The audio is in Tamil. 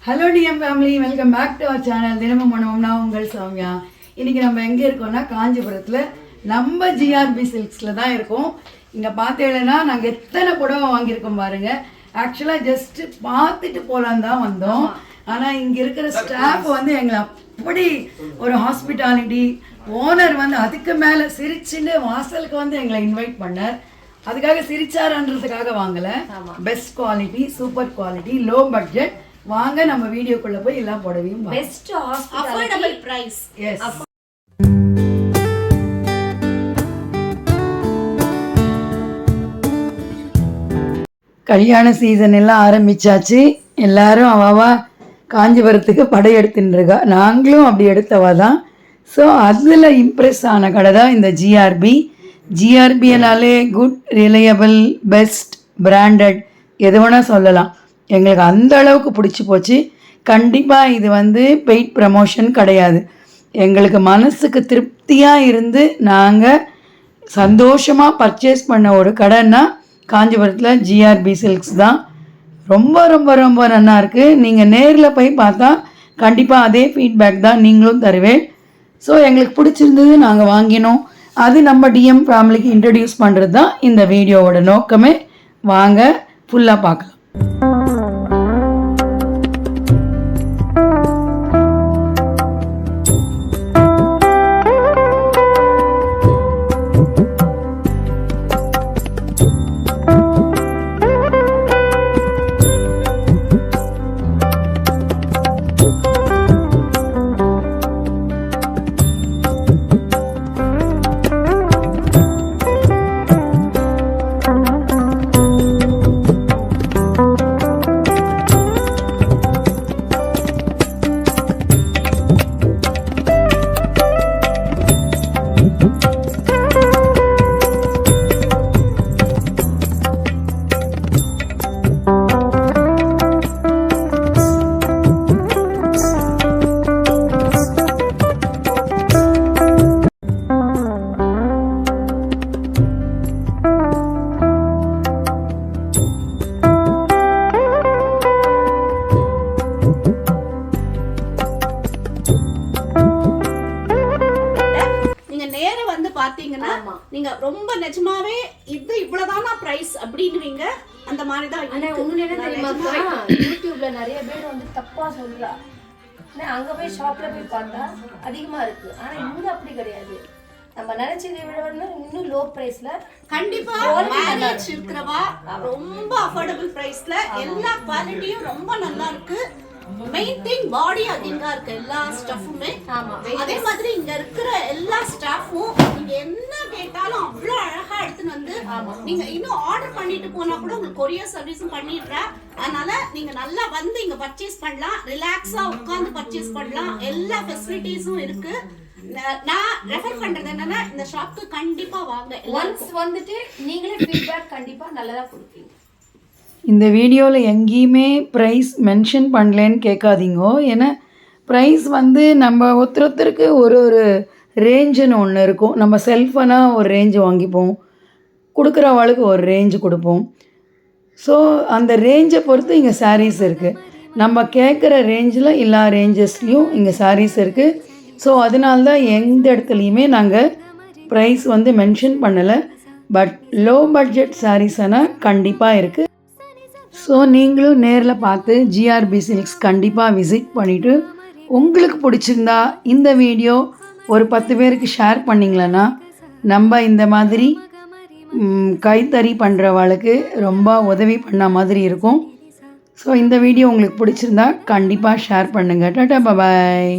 Hello TM family, welcome back to our channel. தினமும் மனமும் நான் உங்கள் சௌமியா. இன்றைக்கி நம்ம எங்கே இருக்கோம்னா காஞ்சிபுரத்தில் நம்ம ஜிஆர்பி சில்க்ஸில் தான் இருக்கோம். இங்கே பார்த்தீங்கன்னா நாங்கள் எத்தனை புடவை வாங்கியிருக்கோம் பாருங்கள். ஆக்சுவலாக ஜஸ்ட்டு பார்த்துட்டு போகலான்னு தான் வந்தோம். ஆனால் இங்கே இருக்கிற ஸ்டாஃப் வந்து எங்களை அப்படி ஒரு ஹாஸ்பிட்டாலிட்டி, ஓனர் வந்து அதுக்கு மேலே சிரிச்சுன்னு வாசலுக்கு வந்து எங்களை இன்வைட் பண்ணார். அதுக்காக சிரிச்சாரன்றதுக்காக வாங்கலை. Best quality, super quality, low budget. வாங்க நம்ம வீடியோக்குள்ள போய் எல்லா புடவையும் பெஸ்ட் அஃபோர்டபிள் பிரைஸ். எஸ், கல்யாண சீசன் எல்லாம் ஆரம்பிச்சாச்சு. எல்லாரும் அவாவா காஞ்சிபுரத்துக்கு படையெடுத்துன்னு இருக்கா. நாங்களும் அப்படி எடுத்தவா தான். ஸோ அதில் இம்ப்ரெஸ் ஆன கடை தான் இந்த ஜிஆர்பி. ஜிஆர்பினாலே குட், ரிலையபிள், பெஸ்ட், பிராண்டட் எது வேணால் சொல்லலாம். எங்களுக்கு அந்த அளவுக்கு பிடிச்சி போச்சு. கண்டிப்பாக இது வந்து பெய்ட் ப்ரமோஷன் கிடையாது. எங்களுக்கு மனசுக்கு திருப்தியாக இருந்து நாங்கள் சந்தோஷமாக பர்ச்சேஸ் பண்ண ஒரு கடைன்னா காஞ்சிபுரத்தில் ஜிஆர்பி சில்க்ஸ் தான். ரொம்ப ரொம்ப ரொம்ப நல்லா இருக்குது. நீங்கள் நேரில் போய் பார்த்தா கண்டிப்பாக அதே ஃபீட்பேக் தான் நீங்களும் தருவேன். ஸோ எங்களுக்கு பிடிச்சிருந்தது, நாங்கள் வாங்கினோம். அது நம்ம டிஎம் ஃபேமிலிக்கு இன்ட்ரடியூஸ் பண்ணுறது தான் இந்த வீடியோவோட நோக்கமே. வாங்க ஃபுல்லாக பார்க்கலாம். பாத்தீங்கன்னா நீங்க ரொம்ப நிஜமாவே இது இவ்வளவுதானா பிரைஸ் அப்படின்னுவீங்க. அந்த மாதிரி தான். ஆனா உங்களுக்கு என்ன தெரியுமா, யூடியூப்ல நிறைய பேர் வந்து தப்பா சொல்றா. அங்க போய் ஷாப்ல போய் பார்த்தா அதிகமா இருக்கு. ஆனா இங்க அப்படி கிடையாது. நம்ம நினைச்சதை விட வந்து இன்னும் லோ பிரைஸ்ல கண்டிப்பா மேரேஜ் இருக்கிறவா ரொம்ப அஃபோர்டபிள் பிரைஸ்ல எல்லா குவாலிட்டியும் ரொம்ப நல்லா இருக்கு. மெயின் திங் பாடி அதிகமா இருக்கு எல்லா ஸ்டஃப்புமே. அதே மாதிரி இங்க இருக்கிற எல்லா ஸ்டாஃபும் நீங்க என்ன கேட்டாலும் அவ்வளவு அழகா எடுத்துன்னு வந்து நீங்க இன்னும் ஆர்டர் பண்ணிட்டு போனா கூட உங்களுக்கு கொரியர் சர்வீஸும் பண்ணிடுறேன். அதனால நீங்க நல்லா வந்து இங்க பர்ச்சேஸ் பண்ணலாம், ரிலாக்ஸா உட்கார்ந்து பர்ச்சேஸ் பண்ணலாம். எல்லா ஃபெசிலிட்டிஸும் இருக்கு. நான் ரெஃபர் பண்றது என்னன்னா இந்த ஷாப்க்கு கண்டிப்பா வாங்க. ஒன்ஸ் வந்துட்டு நீங்களே ஃபீட்பேக் கண்டிப்பா நல்லதா கொடுப்பீங்க. இந்த வீடியோவில் எங்கேயுமே ப்ரைஸ் மென்ஷன் பண்ணலேன்னு கேட்காதீங்கோ. ஏன்னா ப்ரைஸ் வந்து நம்ம ஒருத்தருக்கு ஒரு ரேஞ்சுன்னு ஒன்று இருக்கும். நம்ம செல்ஃபனா ஒரு ரேஞ்சு வாங்கிப்போம், கொடுக்குறவாளுக்கு ஒரு ரேஞ்சு கொடுப்போம். ஸோ அந்த ரேஞ்சை பொறுத்து இங்கே சாரீஸ் இருக்குது. நம்ம கேட்குற ரேஞ்சில் எல்லா ரேஞ்சஸ்லேயும் இங்கே சாரீஸ் இருக்குது. ஸோ அதனால தான் எந்த இடத்துலையுமே நாங்கள் ப்ரைஸ் வந்து மென்ஷன் பண்ணலை. பட் லோ பட்ஜெட் சாரீஸ்னால் கண்டிப்பாக இருக்குது. ஸோ நீங்களும் நேரில் பார்த்து ஜிஆர்பி சில்க்ஸ் கண்டிப்பாக விசிட் பண்ணிவிட்டு உங்களுக்கு பிடிச்சிருந்தா இந்த வீடியோ ஒரு 10 பேருக்கு ஷேர் பண்ணிங்களன்னா நம்ம இந்த மாதிரி கைத்தறி பண்ணுறவளுக்கு ரொம்ப உதவி பண்ண மாதிரி இருக்கும். ஸோ இந்த வீடியோ உங்களுக்கு பிடிச்சிருந்தா கண்டிப்பாக ஷேர் பண்ணுங்கள். டாடா, பாய்.